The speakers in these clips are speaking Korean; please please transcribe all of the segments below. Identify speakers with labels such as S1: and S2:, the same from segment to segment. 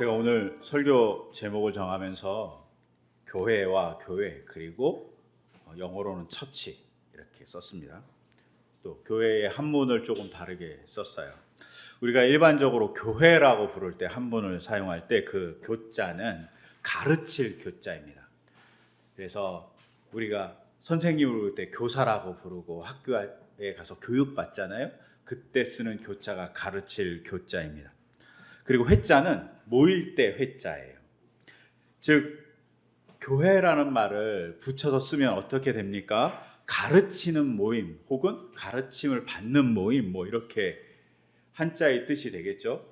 S1: 제가 오늘 설교 제목을 정하면서 교회와 교회 그리고 영어로는 처치 이렇게 썼습니다. 또 교회의 한문을 조금 다르게 썼어요. 우리가 일반적으로 교회라고 부를 때 한문을 사용할 때 그 교자는 가르칠 교자입니다. 그래서 우리가 선생님을 부를 때 교사라고 부르고 학교에 가서 교육받잖아요. 그때 쓰는 교자가 가르칠 교자입니다. 그리고 회자는 모일 때 회자예요. 즉 교회라는 말을 붙여서 쓰면 어떻게 됩니까? 가르치는 모임 혹은 가르침을 받는 모임 이렇게 한자의 뜻이 되겠죠.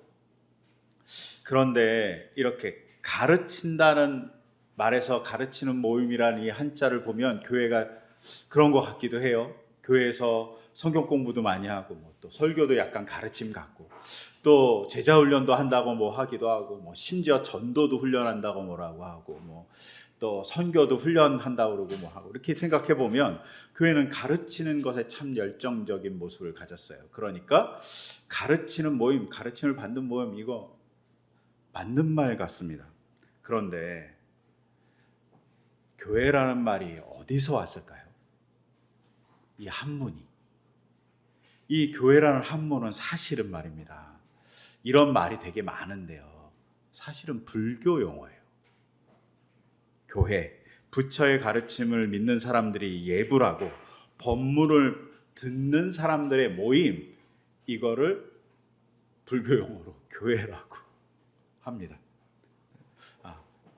S1: 그런데 이렇게 가르친다는 말에서 가르치는 모임이라는 이 한자를 보면 교회가 그런 것 같기도 해요. 교회에서 성경 공부도 많이 하고 또 설교도 약간 가르침 같고 또 제자 훈련도 한다고 하기도 하고 심지어 전도도 훈련한다고 뭐라고 하고 또 선교도 훈련한다고 그러고 하고 이렇게 생각해 보면 교회는 가르치는 것에 참 열정적인 모습을 가졌어요. 그러니까 가르치는 모임, 가르침을 받는 모임 이거 맞는 말 같습니다. 그런데 교회라는 말이 어디서 왔을까요? 이 한문이. 이 교회라는 한문은 사실은 말입니다. 이런 말이 되게 많은데요. 사실은 불교 용어예요. 교회, 부처의 가르침을 믿는 사람들이 예불하고 법문을 듣는 사람들의 모임, 이거를 불교 용어로 교회라고 합니다.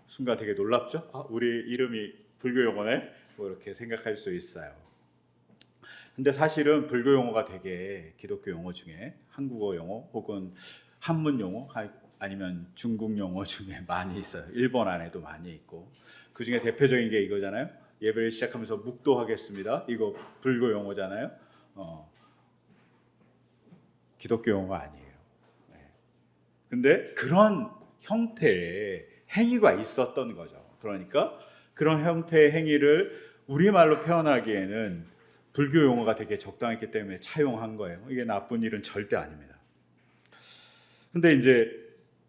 S1: 순간 되게 놀랍죠? 우리 이름이 불교 용어네? 이렇게 생각할 수 있어요. 근데 사실은 불교 용어가 되게 기독교 용어 중에 한국어 용어 혹은 한문 용어 아니면 중국 용어 중에 많이 있어요. 일본 안에도 많이 있고 그 중에 대표적인 게 이거잖아요. 예배를 시작하면서 묵도하겠습니다. 이거 불교 용어잖아요. 기독교 용어가 아니에요. 근데 그런 형태의 행위가 있었던 거죠. 그러니까 그런 형태의 행위를 우리말로 표현하기에는 불교 용어가 되게 적당했기 때문에 차용한 거예요. 이게 나쁜 일은 절대 아닙니다. 근데 이제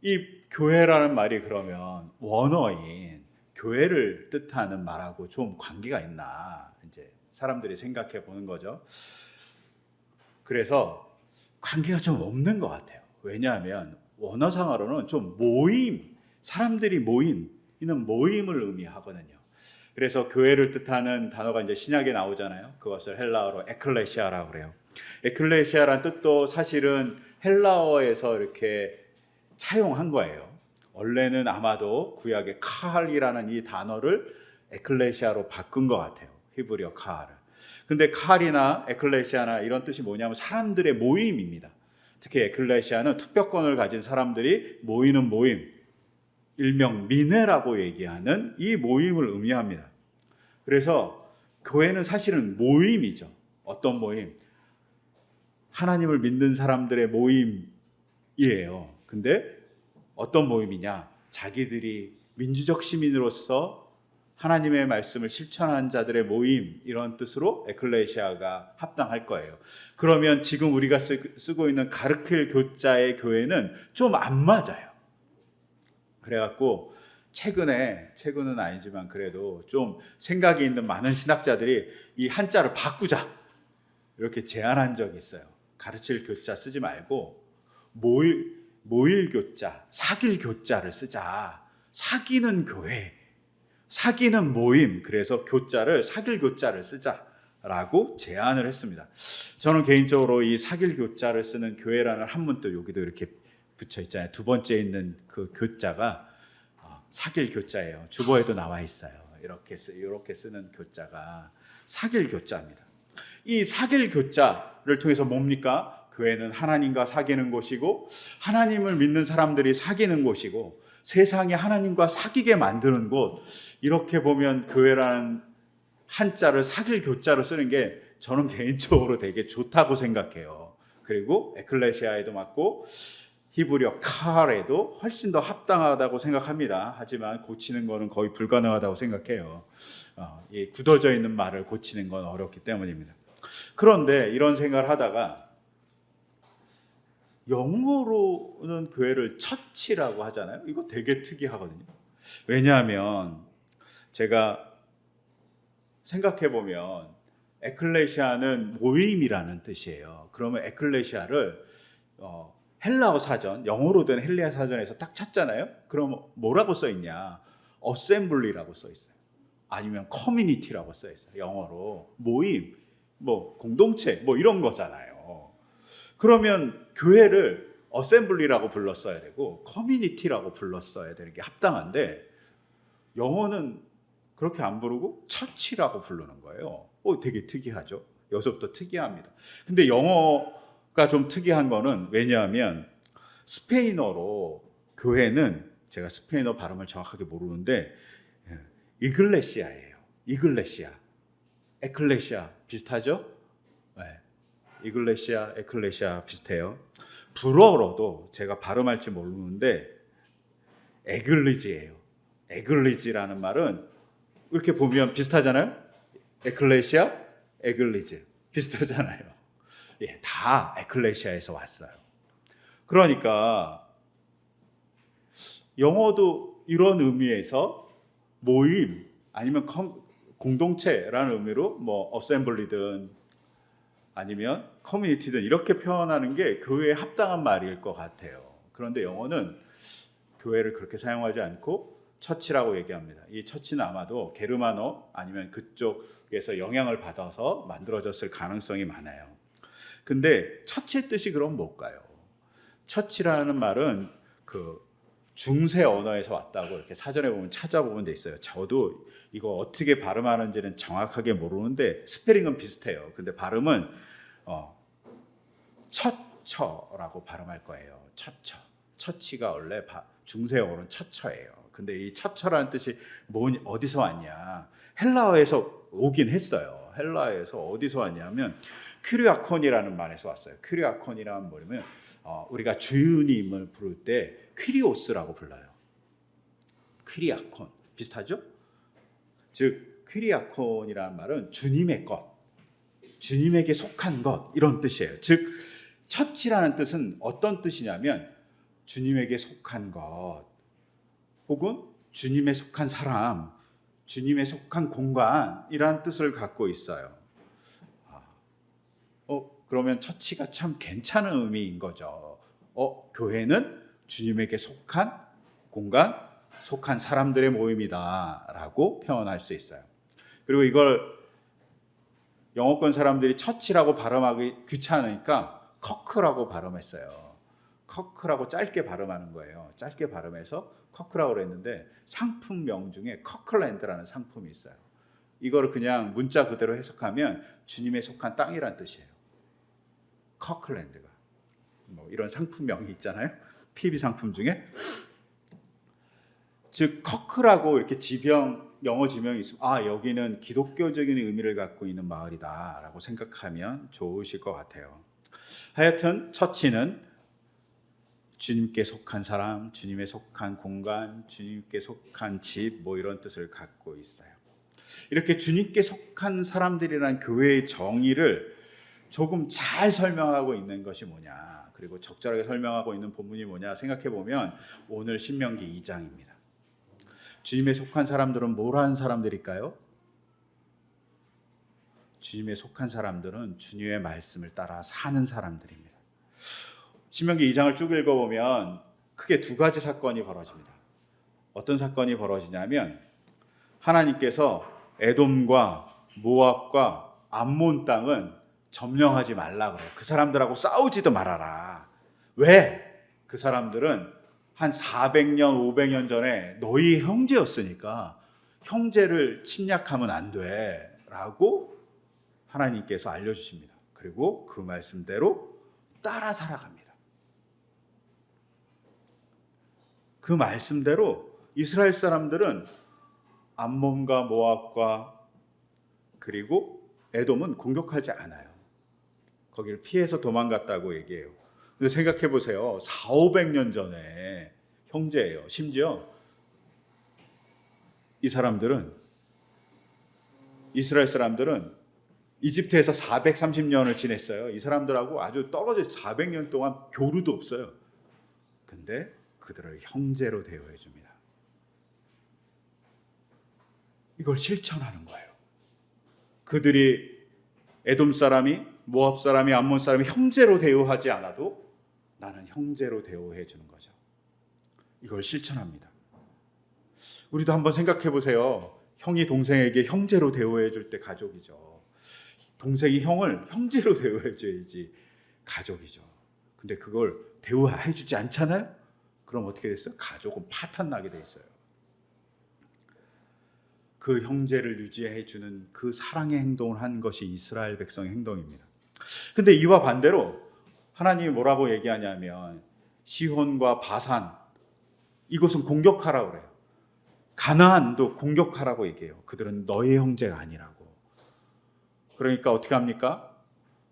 S1: 이 교회라는 말이 그러면 원어인 교회를 뜻하는 말하고 좀 관계가 있나 이제 사람들이 생각해 보는 거죠. 그래서 관계가 좀 없는 것 같아요. 왜냐하면 원어상으로는 좀 모임, 사람들이 모임, 이는 모임을 의미하거든요. 그래서 교회를 뜻하는 단어가 이제 신약에 나오잖아요. 그것을 헬라어로 에클레시아라고 그래요. 에클레시아란 뜻도 사실은 헬라어에서 이렇게 차용한 거예요. 원래는 아마도 구약의 카할이라는 이 단어를 에클레시아로 바꾼 것 같아요. 히브리어 카할을. 근데 카할이나 에클레시아나 이런 뜻이 뭐냐면 사람들의 모임입니다. 특히 에클레시아는 투표권을 가진 사람들이 모이는 모임, 일명 미네라고 얘기하는 이 모임을 의미합니다. 그래서 교회는 사실은 모임이죠. 어떤 모임? 하나님을 믿는 사람들의 모임이에요. 근데 어떤 모임이냐? 자기들이 민주적 시민으로서 하나님의 말씀을 실천한 자들의 모임, 이런 뜻으로 에클레시아가 합당할 거예요. 그러면 지금 우리가 쓰고 있는 가르칠 교자의 교회는 좀 안 맞아요. 그래갖고 최근은 아니지만 그래도 좀 생각이 있는 많은 신학자들이 이 한자를 바꾸자 이렇게 제안한 적이 있어요. 가르칠 교자 쓰지 말고 모일 교자, 사귈 교자를 쓰자. 사귀는 교회, 사귀는 모임, 그래서 교자를 사귈 교자를 쓰자라고 제안을 했습니다. 저는 개인적으로 이 사귈 교자를 쓰는 교회라는 한문도 여기도 이렇게 붙여 있잖아요. 두 번째 있는 그 교자가 사귈 교자예요. 주보에도 나와 있어요. 이렇게 쓰는 교자가 사귈 교자입니다. 이 사귈 교자를 통해서 뭡니까? 교회는 하나님과 사귀는 곳이고 하나님을 믿는 사람들이 사귀는 곳이고 세상이 하나님과 사귀게 만드는 곳. 이렇게 보면 교회라는 한자를 사귈 교자로 쓰는 게 저는 개인적으로 되게 좋다고 생각해요. 그리고 에클레시아에도 맞고 히브리어 카할에도 훨씬 더 합당하다고 생각합니다. 하지만 고치는 것은 거의 불가능하다고 생각해요. 이 굳어져 있는 말을 고치는 건 어렵기 때문입니다. 그런데 이런 생각을 하다가 영어로는 교회를 처치라고 하잖아요. 이거 되게 특이하거든요. 왜냐하면 제가 생각해 보면 에클레시아는 모임이라는 뜻이에요. 그러면 에클레시아를 헬라어 사전, 영어로 된 헬라어 사전에서 딱 찾잖아요. 그럼 뭐라고 써 있냐? 어셈블리라고 써 있어요. 아니면 커뮤니티라고 써 있어요. 영어로 모임, 뭐 공동체, 뭐 이런 거잖아요. 그러면 교회를 어셈블리라고 불렀어야 되고 커뮤니티라고 불렀어야 되는 게 합당한데 영어는 그렇게 안 부르고 처치라고 부르는 거예요. 되게 특이하죠. 여기서부터 특이합니다. 근데 영어가 좀 특이한 거는 왜냐하면 스페인어로 교회는 제가 스페인어 발음을 정확하게 모르는데 이글레시아예요. 이글레시아. 에클레시아 비슷하죠? 네. 이글레시아, 에클레시아 비슷해요. 불어로도 제가 발음할지 모르는데 에글리지예요. 에글리지라는 말은 이렇게 보면 비슷하잖아요. 에클레시아, 에글리지 비슷하잖아요. 예, 다 에클레시아에서 왔어요. 그러니까 영어도 이런 의미에서 모임 아니면 공동체라는 의미로 뭐 어셈블리든 아니면 커뮤니티든 이렇게 표현하는 게 교회에 합당한 말일 것 같아요. 그런데 영어는 교회를 그렇게 사용하지 않고 처치라고 얘기합니다. 이 처치는 아마도 게르만어 아니면 그쪽에서 영향을 받아서 만들어졌을 가능성이 많아요. 근데 처치의 뜻이 그럼 뭘까요? 처치라는 말은 그 중세 언어에서 왔다고 이렇게 사전에 보면 찾아보면 돼 있어요. 저도 이거 어떻게 발음하는지는 정확하게 모르는데 스페링은 비슷해요. 근데 발음은 처처라고 발음할 거예요. 처처. 처치가 원래 중세 영어로는 처처예요. 근데 이 처처라는 뜻이 어디서 왔냐? 헬라어에서 오긴 했어요. 헬라어에서 어디서 왔냐면 퀴리아콘이라는 말에서 왔어요. 퀴리아콘이라는 뭐냐면 우리가 주님을 부를 때 퀴리오스라고 불러요. 퀴리아콘 비슷하죠? 즉 퀴리아콘이라는 말은 주님의 것, 주님에게 속한 것 이런 뜻이에요. 즉 처치라는 뜻은 어떤 뜻이냐면 주님에게 속한 것 혹은 주님에 속한 사람, 주님에 속한 공간이라는 뜻을 갖고 있어요. 그러면 처치가 참 괜찮은 의미인 거죠. 교회는 주님에게 속한 공간, 속한 사람들의 모임이다라고 표현할 수 있어요. 그리고 이걸 영어권 사람들이 처치라고 발음하기 귀찮으니까 커크라고 발음했어요. 커크라고 짧게 발음하는 거예요. 짧게 발음해서 커크라고 그랬는데 상품명 중에 커클랜드라는 상품이 있어요. 이거를 그냥 문자 그대로 해석하면 주님에 속한 땅이란 뜻이에요. 커클랜드가 뭐 이런 상품명이 있잖아요. PB 상품 중에 즉 커크라고 이렇게 영어 지명이 있으면 여기는 기독교적인 의미를 갖고 있는 마을이다라고 생각하면 좋으실 것 같아요. 하여튼 처치는 주님께 속한 사람, 주님에 속한 공간, 주님께 속한 집 뭐 이런 뜻을 갖고 있어요. 이렇게 주님께 속한 사람들이란 교회의 정의를 조금 잘 설명하고 있는 것이 뭐냐, 그리고 적절하게 설명하고 있는 본문이 뭐냐 생각해 보면 오늘 신명기 2장입니다. 주님에 속한 사람들은 뭘 하는 사람들일까요? 주님에 속한 사람들은 주님의 말씀을 따라 사는 사람들입니다. 신명기 2장을 쭉 읽어보면 크게 두 가지 사건이 벌어집니다. 어떤 사건이 벌어지냐면 하나님께서 에돔과 모압과 암몬 땅은 점령하지 말라 그래요. 그 사람들하고 싸우지도 말아라. 왜? 그 사람들은 한 400년, 500년 전에 너희 형제였으니까 형제를 침략하면 안 돼 라고 하나님께서 알려주십니다. 그리고 그 말씀대로 따라 살아갑니다. 그 말씀대로 이스라엘 사람들은 암몬과 모압과 그리고 에돔은 공격하지 않아요. 거기를 피해서 도망갔다고 얘기해요. 근데 생각해 보세요. 400~500년 전에 형제예요. 심지어 이 사람들은 이스라엘 사람들은 이집트에서 430년을 지냈어요. 이 사람들하고 아주 떨어져 400년 동안 교류도 없어요. 근데 그들을 형제로 대우해 줍니다. 이걸 실천하는 거예요. 그들이 에돔 사람이, 모압 사람이, 암몬 사람이 형제로 대우하지 않아도 나는 형제로 대우해 주는 거죠. 이걸 실천합니다. 우리도 한번 생각해 보세요. 형이 동생에게 형제로 대우해 줄 때 가족이죠. 동생이 형을 형제로 대우해 줘야지 가족이죠. 근데 그걸 대우해 주지 않잖아요? 그럼 어떻게 됐어요? 가족은 파탄 나게 돼 있어요. 그 형제를 유지해 주는 그 사랑의 행동을 한 것이 이스라엘 백성의 행동입니다. 근데 이와 반대로 하나님이 뭐라고 얘기하냐면 시혼과 바산, 이곳은 공격하라고 그래요. 가나안도 공격하라고 얘기해요. 그들은 너의 형제가 아니라고. 그러니까 어떻게 합니까?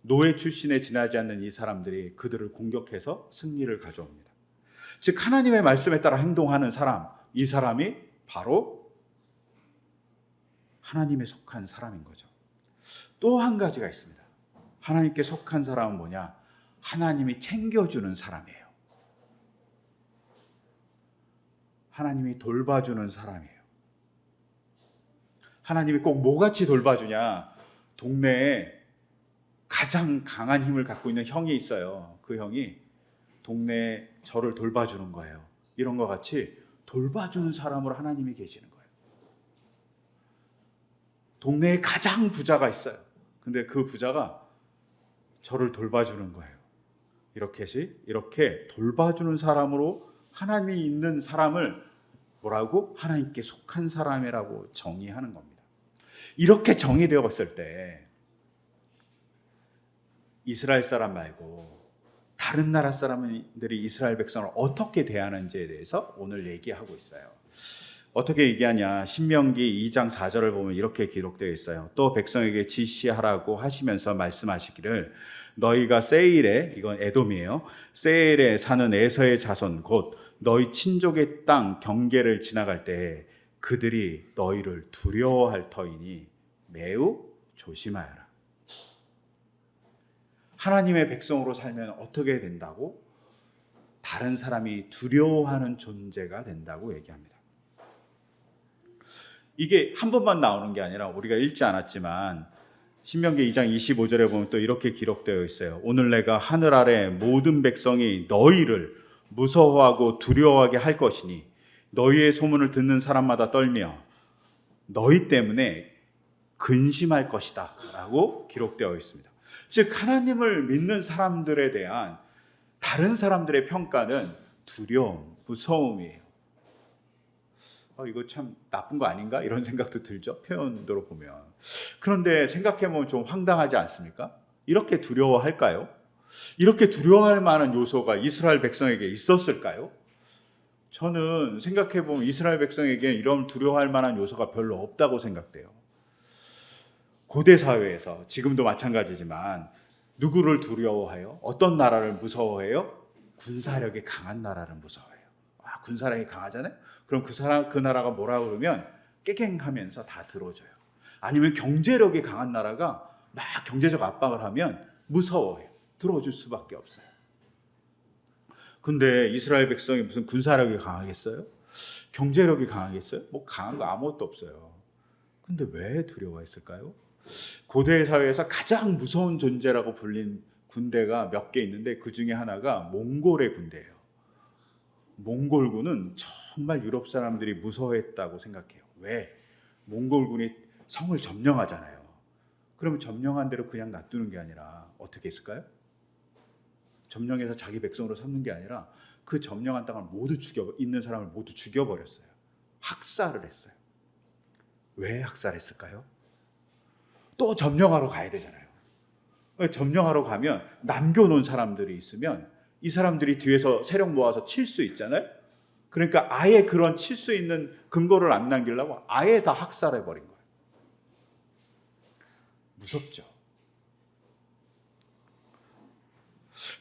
S1: 노예 출신에 지나지 않는 이 사람들이 그들을 공격해서 승리를 가져옵니다. 즉 하나님의 말씀에 따라 행동하는 사람, 이 사람이 바로 하나님에 속한 사람인 거죠. 또 한 가지가 있습니다. 하나님께 속한 사람은 뭐냐? 하나님이 챙겨주는 사람이에요. 하나님이 돌봐주는 사람이에요. 하나님이 꼭 뭐같이 돌봐주냐? 동네에 가장 강한 힘을 갖고 있는 형이 있어요. 그 형이 동네에 저를 돌봐주는 거예요. 이런 것 같이 돌봐주는 사람으로 하나님이 계시는 거예요. 동네에 가장 부자가 있어요. 근데 그 부자가 저를 돌봐주는 거예요. 이렇게 돌봐주는 사람으로 하나님이 있는 사람을 뭐라고? 하나님께 속한 사람이라고 정의하는 겁니다. 이렇게 정의되었을 때 이스라엘 사람 말고 다른 나라 사람들이 이스라엘 백성을 어떻게 대하는지에 대해서 오늘 얘기하고 있어요. 어떻게 얘기하냐? 신명기 2장 4절을 보면 이렇게 기록되어 있어요. 또 백성에게 지시하라고 하시면서 말씀하시기를 너희가 세일에, 이건 에돔이에요. 세일에 사는 에서의 자손 곧 너희 친족의 땅 경계를 지나갈 때 그들이 너희를 두려워할 터이니 매우 조심하여라. 하나님의 백성으로 살면 어떻게 된다고? 다른 사람이 두려워하는 존재가 된다고 얘기합니다. 이게 한 번만 나오는 게 아니라 우리가 읽지 않았지만 신명기 2장 25절에 보면 또 이렇게 기록되어 있어요. 오늘 내가 하늘 아래 모든 백성이 너희를 무서워하고 두려워하게 할 것이니 너희의 소문을 듣는 사람마다 떨며 너희 때문에 근심할 것이다 라고 기록되어 있습니다. 즉 하나님을 믿는 사람들에 대한 다른 사람들의 평가는 두려움, 무서움이에요. 이거 참 나쁜 거 아닌가? 이런 생각도 들죠. 표현으로 보면. 그런데 생각해보면 좀 황당하지 않습니까? 이렇게 두려워할까요? 이렇게 두려워할 만한 요소가 이스라엘 백성에게 있었을까요? 저는 생각해보면 이스라엘 백성에게 이런 두려워할 만한 요소가 별로 없다고 생각돼요. 고대 사회에서 지금도 마찬가지지만 누구를 두려워해요? 어떤 나라를 무서워해요? 군사력이 강한 나라를 무서워해요. 군사력이 강하잖아요? 그럼 그 나라가 뭐라고 그러면 깨갱하면서 다 들어줘요. 아니면 경제력이 강한 나라가 막 경제적 압박을 하면 무서워해요. 들어줄 수밖에 없어요. 근데 이스라엘 백성이 무슨 군사력이 강하겠어요? 경제력이 강하겠어요? 뭐 강한 거 아무것도 없어요. 근데 왜 두려워했을까요? 고대 사회에서 가장 무서운 존재라고 불린 군대가 몇 개 있는데 그 중에 하나가 몽골의 군대예요. 몽골군은 정말 유럽 사람들이 무서워했다고 생각해요. 왜? 몽골군이 성을 점령하잖아요. 그러면 점령한 대로 그냥 놔두는 게 아니라 어떻게 했을까요? 점령해서 자기 백성으로 삼는 게 아니라 그 점령한 땅을 있는 사람을 모두 죽여버렸어요. 학살을 했어요. 왜 학살했을까요? 또 점령하러 가야 되잖아요. 점령하러 가면 남겨놓은 사람들이 있으면 이 사람들이 뒤에서 세력 모아서 칠 수 있잖아요. 그러니까 아예 그런 칠 수 있는 근거를 안 남기려고 아예 다 학살해버린 거예요. 무섭죠.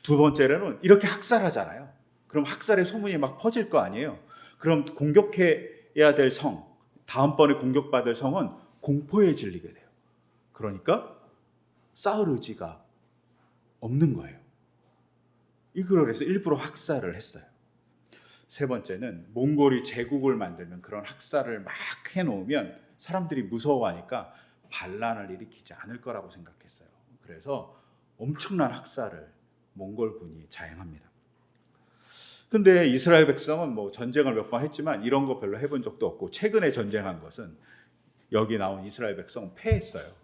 S1: 두 번째로는 이렇게 학살하잖아요. 그럼 학살의 소문이 막 퍼질 거 아니에요. 그럼 공격해야 될 성, 다음번에 공격받을 성은 공포에 질리게 돼요. 그러니까 싸울 의지가 없는 거예요. 이걸 해서 일부러 학살을 했어요. 세 번째는 몽골이 제국을 만들면 그런 학살을 막 해놓으면 사람들이 무서워하니까 반란을 일으키지 않을 거라고 생각했어요. 그래서 엄청난 학살을 몽골군이 자행합니다. 근데 이스라엘 백성은 뭐 전쟁을 몇 번 했지만 이런 거 별로 해본 적도 없고, 최근에 전쟁한 것은 여기 나온 이스라엘 백성은 패했어요.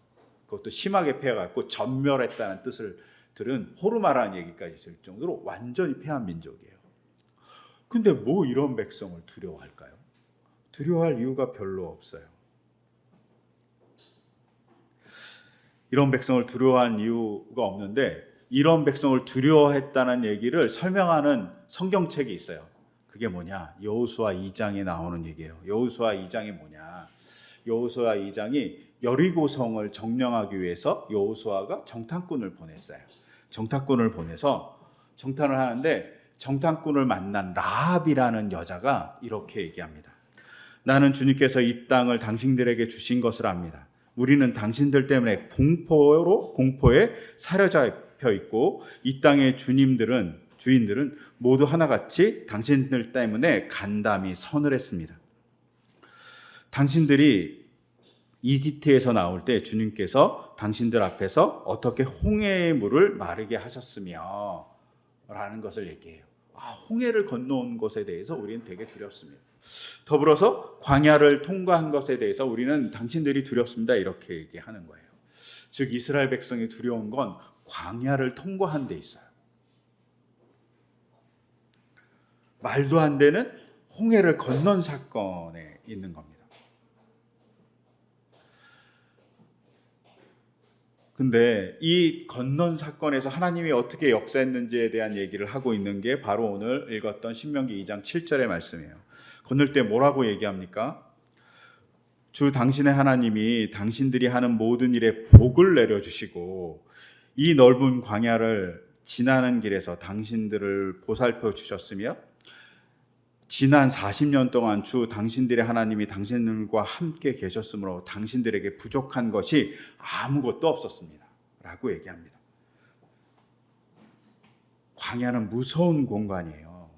S1: 그것도 심하게 패해갖고 전멸했다는 뜻을 들은 호르마라는 얘기까지 있을 정도로 완전히 패한 민족이에요. 근데 뭐 이런 백성을 두려워할까요? 두려워할 이유가 별로 없어요. 이런 백성을 두려워한 이유가 없는데, 이런 백성을 두려워했다는 얘기를 설명하는 성경책이 있어요. 그게 뭐냐? 여호수아 2장에 나오는 얘기예요. 여호수아 2장이 뭐냐? 여호수아 2장이 여리고성을 점령하기 위해서 여호수아가 정탐꾼을 보냈어요. 정탐꾼을 보내서 정탐을 하는데, 정탐꾼을 만난 라합이라는 여자가 이렇게 얘기합니다. 나는 주님께서 이 땅을 당신들에게 주신 것을 압니다. 우리는 당신들 때문에 공포에 사로잡혀 있고, 이 땅의 주인들은 모두 하나같이 당신들 때문에 간담이 선을 했습니다. 당신들이 이집트에서 나올 때 주님께서 당신들 앞에서 어떻게 홍해의 물을 마르게 하셨으며 라는 것을 얘기해요. 홍해를 건너온 것에 대해서 우리는 되게 두렵습니다. 더불어서 광야를 통과한 것에 대해서 우리는 당신들이 두렵습니다. 이렇게 얘기하는 거예요. 즉 이스라엘 백성이 두려운 건 광야를 통과한 데 있어요. 말도 안 되는 홍해를 건넌 사건에 있는 겁니다. 근데 이 건넌 사건에서 하나님이 어떻게 역사했는지에 대한 얘기를 하고 있는 게 바로 오늘 읽었던 신명기 2장 7절의 말씀이에요. 건널 때 뭐라고 얘기합니까? 주 당신의 하나님이 당신들이 하는 모든 일에 복을 내려주시고 이 넓은 광야를 지나는 길에서 당신들을 보살펴 주셨으며, 지난 40년 동안 주 당신들의 하나님이 당신들과 함께 계셨으므로 당신들에게 부족한 것이 아무것도 없었습니다 라고 얘기합니다. 광야는 무서운 공간이에요.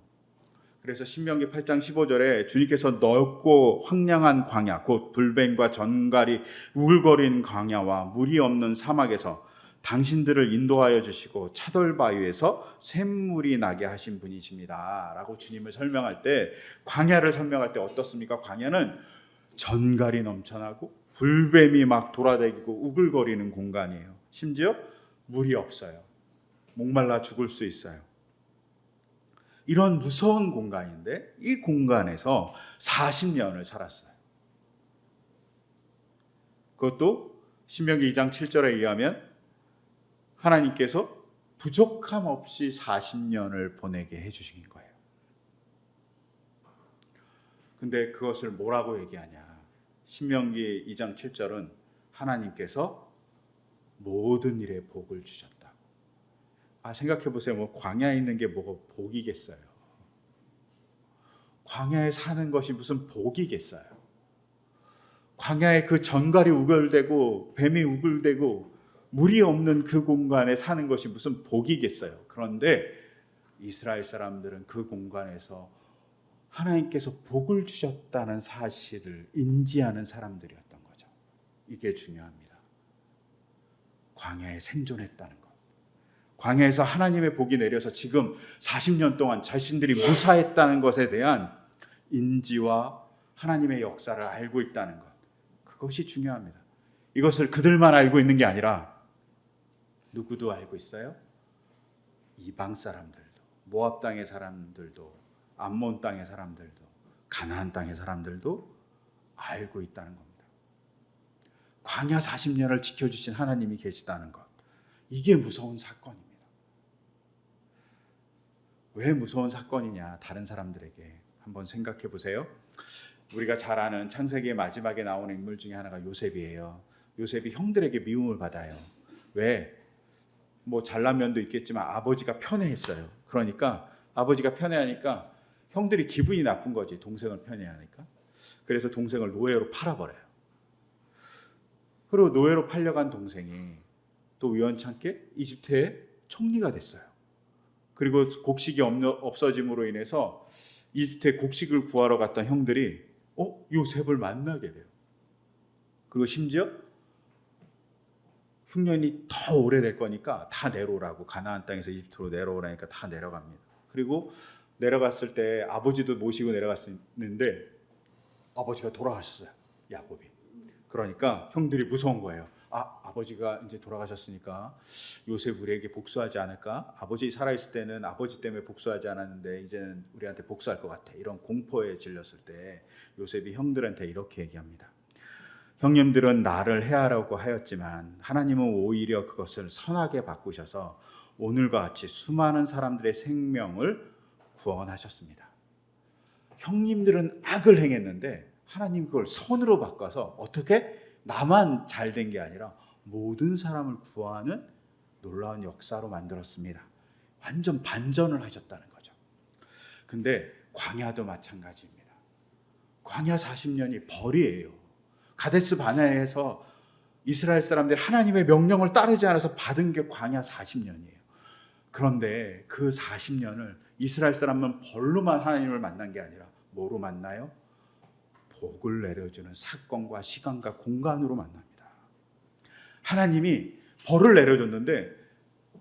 S1: 그래서 신명기 8장 15절에 주님께서 넓고 황량한 광야, 곧 불뱀과 전갈이 우글거리는 광야와 물이 없는 사막에서 당신들을 인도하여 주시고 차돌바위에서 샘물이 나게 하신 분이십니다 라고 주님을 설명할 때, 광야를 설명할 때 어떻습니까? 광야는 전갈이 넘쳐나고 불뱀이 막 돌아다니고 우글거리는 공간이에요. 심지어 물이 없어요. 목말라 죽을 수 있어요. 이런 무서운 공간인데 이 공간에서 40년을 살았어요. 그것도 신명기 2장 7절에 의하면 하나님께서 부족함 없이 40년을 보내게 해주신 거예요. 근데 그것을 뭐라고 얘기하냐? 신명기 2장 7절은 하나님께서 모든 일에 복을 주셨다. 생각해 보세요. 뭐 광야에 있는 게 뭐가 복이겠어요? 광야에 사는 것이 무슨 복이겠어요? 광야에 그 전갈이 우글대고 뱀이 우글대고 물이 없는 그 공간에 사는 것이 무슨 복이겠어요? 그런데 이스라엘 사람들은 그 공간에서 하나님께서 복을 주셨다는 사실을 인지하는 사람들이었던 거죠. 이게 중요합니다. 광야에 생존했다는 것. 광야에서 하나님의 복이 내려서 지금 40년 동안 자신들이 무사했다는 것에 대한 인지와 하나님의 역사를 알고 있다는 것. 그것이 중요합니다. 이것을 그들만 알고 있는 게 아니라 누구도 알고 있어요? 이방 사람들도, 모압 땅의 사람들도, 암몬 땅의 사람들도, 가나안 땅의 사람들도 알고 있다는 겁니다. 광야 40년을 지켜주신 하나님이 계시다는 것. 이게 무서운 사건입니다. 왜 무서운 사건이냐? 다른 사람들에게 한번 생각해 보세요. 우리가 잘 아는 창세기의 마지막에 나오는 인물 중에 하나가 요셉이에요. 요셉이 형들에게 미움을 받아요. 왜? 뭐 잘난 면도 있겠지만 아버지가 편애했어요. 그러니까 아버지가 편애하니까 형들이 기분이 나쁜 거지, 동생을 편애하니까. 그래서 동생을 노예로 팔아버려요. 그리고 노예로 팔려간 동생이 또 우연찮게 이집트의 총리가 됐어요. 그리고 곡식이 없어짐으로 인해서 이집트의 곡식을 구하러 갔던 형들이 요셉을 만나게 돼요. 그리고 심지어 흉년이 더 오래될 거니까 다 내려오라고, 가나안 땅에서 이집트로 내려오라니까 다 내려갑니다. 그리고 내려갔을 때 아버지도 모시고 내려갔는데 아버지가 돌아가셨어요, 야곱이. 그러니까 형들이 무서운 거예요. 아버지가 이제 돌아가셨으니까 요셉 우리에게 복수하지 않을까? 아버지 살아있을 때는 아버지 때문에 복수하지 않았는데 이제는 우리한테 복수할 것 같아. 이런 공포에 질렸을 때 요셉이 형들한테 이렇게 얘기합니다. 형님들은 나를 해하라고 하였지만 하나님은 오히려 그것을 선하게 바꾸셔서 오늘과 같이 수많은 사람들의 생명을 구원하셨습니다. 형님들은 악을 행했는데 하나님 그걸 선으로 바꿔서 어떻게? 나만 잘된 게 아니라 모든 사람을 구하는 놀라운 역사로 만들었습니다. 완전 반전을 하셨다는 거죠. 근데 광야도 마찬가지입니다. 광야 40년이 벌이에요. 가데스 바네아에서 이스라엘 사람들이 하나님의 명령을 따르지 않아서 받은 게 광야 40년이에요. 그런데 그 40년을 이스라엘 사람은 벌로만 하나님을 만난 게 아니라 뭐로 만나요? 복을 내려주는 사건과 시간과 공간으로 만납니다. 하나님이 벌을 내려줬는데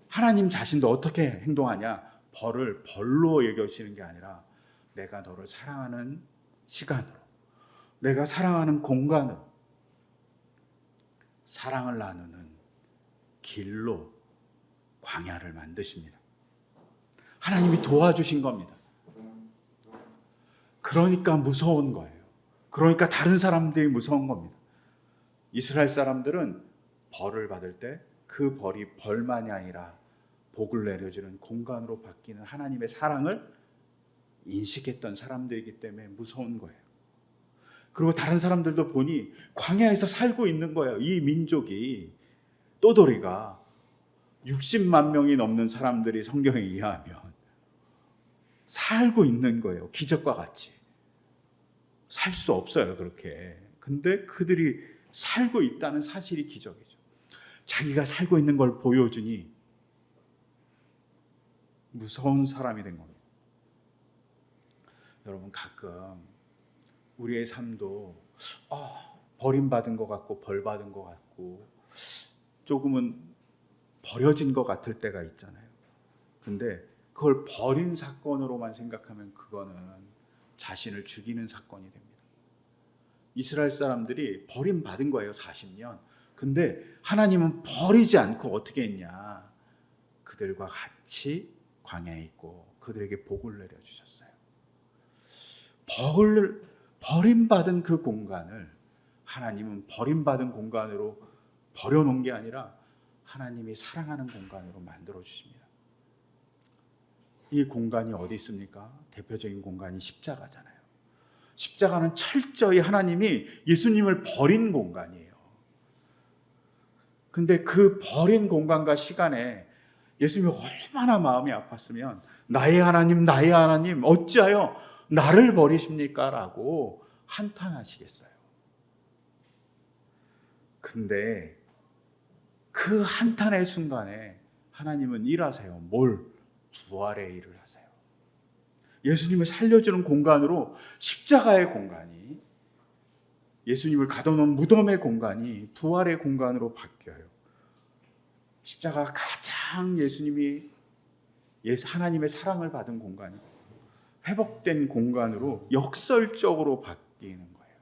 S1: 하나님 자신도 어떻게 행동하냐? 벌을 벌로 여겨지는 게 아니라 내가 너를 사랑하는 시간으로, 내가 사랑하는 공간으로, 사랑을 나누는 길로 광야를 만드십니다. 하나님이 도와주신 겁니다. 그러니까 무서운 거예요. 그러니까 다른 사람들이 무서운 겁니다. 이스라엘 사람들은 벌을 받을 때 그 벌이 벌만이 아니라 복을 내려주는 공간으로 바뀌는 하나님의 사랑을 인식했던 사람들이기 때문에 무서운 거예요. 그리고 다른 사람들도 보니 광야에서 살고 있는 거예요. 이 민족이, 또돌이가 60만 명이 넘는 사람들이 성경에 의하면 살고 있는 거예요. 기적과 같이. 살 수 없어요, 그렇게. 근데 그들이 살고 있다는 사실이 기적이죠. 자기가 살고 있는 걸 보여주니 무서운 사람이 된 겁니다. 여러분, 가끔 우리의 삶도 버림받은 것 같고 벌받은 것 같고 조금은 버려진 것 같을 때가 있잖아요. 근데 그걸 버린 사건으로만 생각하면 그거는 자신을 죽이는 사건이 됩니다. 이스라엘 사람들이 버림받은 거예요, 40년. 근데 하나님은 버리지 않고 어떻게 했냐? 그들과 같이 광야에 있고 그들에게 복을 내려주셨어요. 버림받은 그 공간을 하나님은 버림받은 공간으로 버려놓은 게 아니라 하나님이 사랑하는 공간으로 만들어 주십니다. 이 공간이 어디 있습니까? 대표적인 공간이 십자가잖아요. 십자가는 철저히 하나님이 예수님을 버린 공간이에요. 근데 그 버린 공간과 시간에 예수님이 얼마나 마음이 아팠으면 나의 하나님 어찌하여 나를 버리십니까? 라고 한탄하시겠어요. 근데 그 한탄의 순간에 하나님은 일하세요. 뭘? 부활의 일을 하세요. 예수님을 살려주는 공간으로 십자가의 공간이, 예수님을 가둬놓은 무덤의 공간이 부활의 공간으로 바뀌어요. 십자가가 가장 예수님이 하나님의 사랑을 받은 공간이 회복된 공간으로 역설적으로 바뀌는 거예요.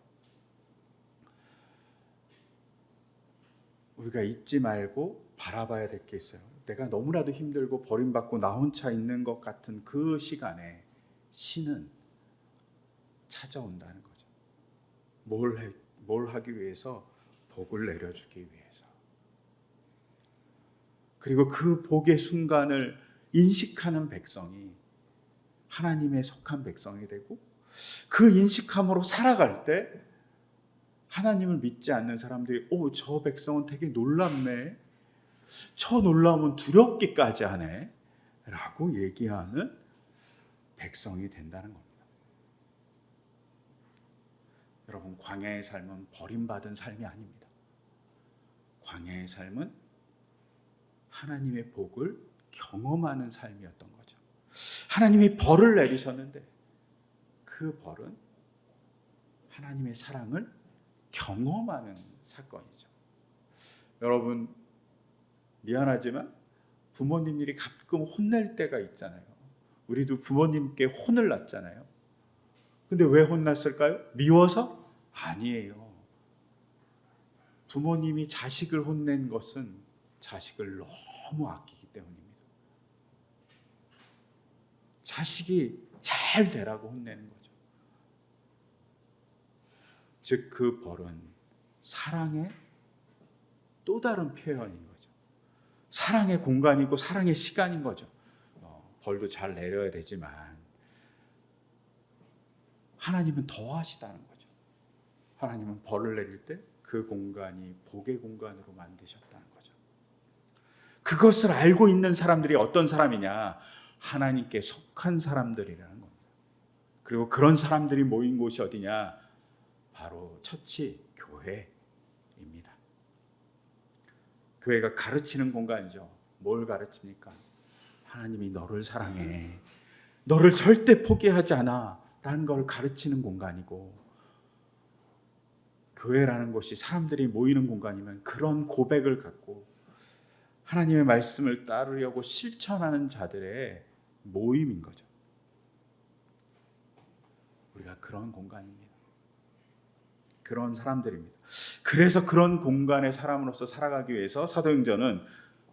S1: 우리가 잊지 말고 바라봐야 될 게 있어요. 내가 너무나도 힘들고 버림받고 나 혼자 있는 것 같은 그 시간에 신은 찾아온다는 거죠. 뭘 하기 위해서? 복을 내려주기 위해서. 그리고 그 복의 순간을 인식하는 백성이 하나님의 속한 백성이 되고, 그 인식함으로 살아갈 때 하나님을 믿지 않는 사람들이 저 백성은 되게 놀랍네, 저 놀라움은 두렵기까지 하네 라고 얘기하는 백성이 된다는 겁니다. 여러분, 광야의 삶은 버림받은 삶이 아닙니다. 광야의 삶은 하나님의 복을 경험하는 삶이었던 거죠. 하나님이 벌을 내리셨는데 그 벌은 하나님의 사랑을 경험하는 사건이죠. 여러분, 미안하지만 부모님들이 가끔 혼낼 때가 있잖아요. 우리도 부모님께 혼을 났잖아요. 근데 왜 혼났을까요? 미워서? 아니에요. 부모님이 자식을 혼낸 것은 자식을 너무 아끼기 때문입니다. 자식이 잘 되라고 혼내는 거죠. 즉 그 벌은 사랑의 또 다른 표현인 거죠. 사랑의 공간이고 사랑의 시간인 거죠. 벌도 잘 내려야 되지만 하나님은 더 하시다는 거죠. 하나님은 벌을 내릴 때 그 공간이 복의 공간으로 만드셨다는 거죠. 그것을 알고 있는 사람들이 어떤 사람이냐? 하나님께 속한 사람들이라는 겁니다. 그리고 그런 사람들이 모인 곳이 어디냐? 바로 처치, 교회입니다. 교회가 가르치는 공간이죠. 뭘 가르칩니까? 하나님이 너를 사랑해, 너를 절대 포기하지 않아 라는 걸 가르치는 공간이고, 교회라는 곳이 사람들이 모이는 공간이면 그런 고백을 갖고 하나님의 말씀을 따르려고 실천하는 자들의 모임인 거죠. 우리가 그런 공간입니다. 그런 사람들입니다. 그래서 그런 공간의 사람으로서 살아가기 위해서 사도행전은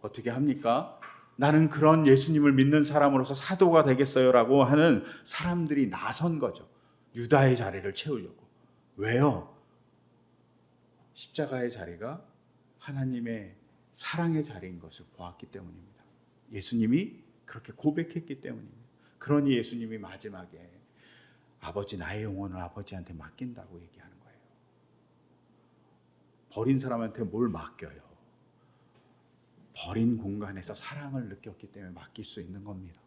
S1: 어떻게 합니까? 나는 그런 예수님을 믿는 사람으로서 사도가 되겠어요라고 하는 사람들이 나선 거죠. 유다의 자리를 채우려고. 왜요? 십자가의 자리가 하나님의 사랑의 자리인 것을 보았기 때문입니다. 예수님이 그렇게 고백했기 때문입니다. 그러니 예수님이 마지막에 아버지, 나의 영혼을 아버지한테 맡긴다고 얘기하는 거예요. 버린 사람한테 뭘 맡겨요? 버린 공간에서 사랑을 느꼈기 때문에 맡길 수 있는 겁니다.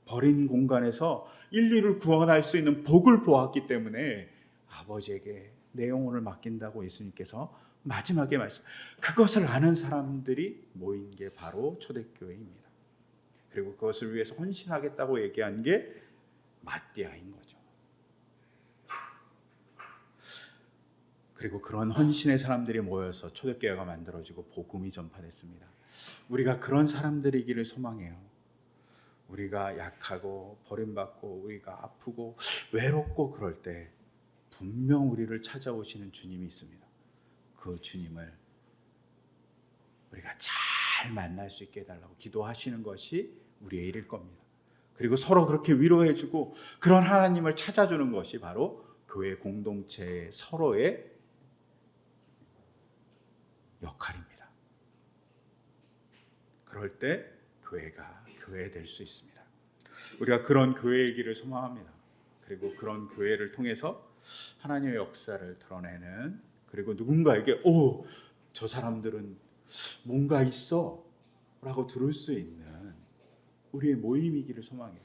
S1: 버린 공간에서 인류를 구원할 수 있는 복을 보았기 때문에 아버지에게 내 영혼을 맡긴다고 예수님께서 마지막에 말씀. 그것을 아는 사람들이 모인 게 바로 초대교회입니다. 그리고 그것을 위해서 헌신하겠다고 얘기한 게 마띠아인 거죠. 그리고 그런 헌신의 사람들이 모여서 초대교회가 만들어지고 복음이 전파됐습니다. 우리가 그런 사람들이기를 소망해요. 우리가 약하고 버림받고 우리가 아프고 외롭고 그럴 때 분명 우리를 찾아오시는 주님이 있습니다. 그 주님을 우리가 잘 만날 수 있게 해달라고 기도하시는 것이 우리의 일일 겁니다. 그리고 서로 그렇게 위로해주고 그런 하나님을 찾아주는 것이 바로 교회 공동체의 서로의 역할입니다. 그럴 때 교회가 교회 될 수 있습니다. 우리가 그런 교회이기를 소망합니다. 그리고 그런 교회를 통해서 하나님의 역사를 드러내는, 그리고 누군가에게 저 사람들은 뭔가 있어 라고 들을 수 있는 우리의 모임이기를 소망해요.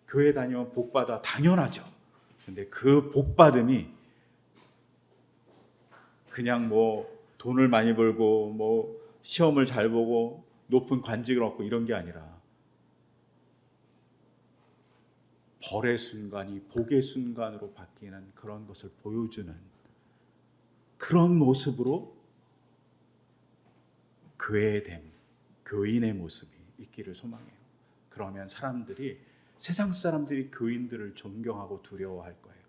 S1: 교회 다니면 복받아, 당연하죠. 근데 그 복받음이 그냥 돈을 많이 벌고 시험을 잘 보고 높은 관직을 얻고 이런 게 아니라 벌의 순간이 복의 순간으로 바뀌는 그런 것을 보여주는 그런 모습으로 교회됨, 교인의 모습이 있기를 소망해요. 그러면 세상 사람들이 교인들을 존경하고 두려워할 거예요.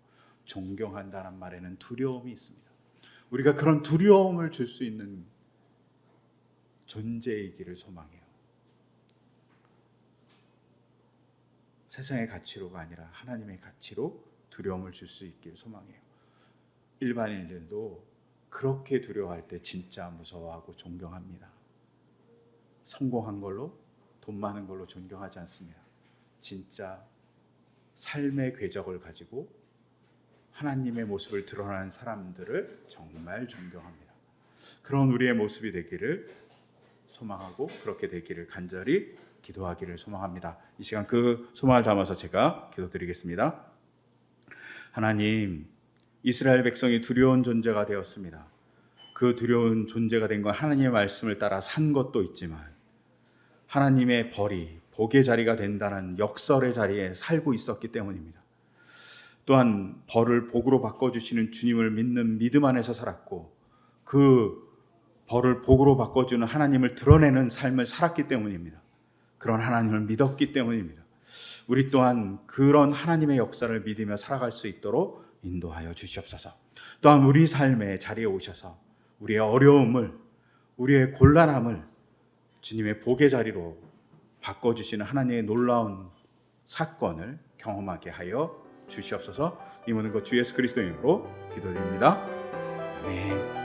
S1: 존경한다는 말에는 두려움이 있습니다. 우리가 그런 두려움을 줄 수 있는 존재이기를 소망해요. 세상의 가치로가 아니라 하나님의 가치로 두려움을 줄 수 있기를 소망해요. 일반인들도 그렇게 두려워할 때 진짜 무서워하고 존경합니다. 성공한 걸로, 돈 많은 걸로 존경하지 않습니다. 진짜 삶의 궤적을 가지고 하나님의 모습을 드러나는 사람들을 정말 존경합니다. 그런 우리의 모습이 되기를 소망하고 그렇게 되기를 간절히 기도하기를 소망합니다. 이 시간 그 소망을 담아서 제가 기도드리겠습니다. 하나님, 이스라엘 백성이 두려운 존재가 되었습니다. 그 두려운 존재가 된 건 하나님의 말씀을 따라 산 것도 있지만 하나님의 벌이 복의 자리가 된다는 역설의 자리에 살고 있었기 때문입니다. 또한 벌을 복으로 바꿔주시는 주님을 믿는 믿음 안에서 살았고 그 벌을 복으로 바꿔주는 하나님을 드러내는 삶을 살았기 때문입니다. 그런 하나님을 믿었기 때문입니다. 우리 또한 그런 하나님의 역사를 믿으며 살아갈 수 있도록 인도하여 주시옵소서. 또한 우리 삶의 자리에 오셔서 우리의 어려움을, 우리의 곤란함을 주님의 복의 자리로 바꿔주시는 하나님의 놀라운 사건을 경험하게 하여 주시옵소서. 이 모든 것 주 예수 그리스도 이름으로 기도드립니다. 아멘.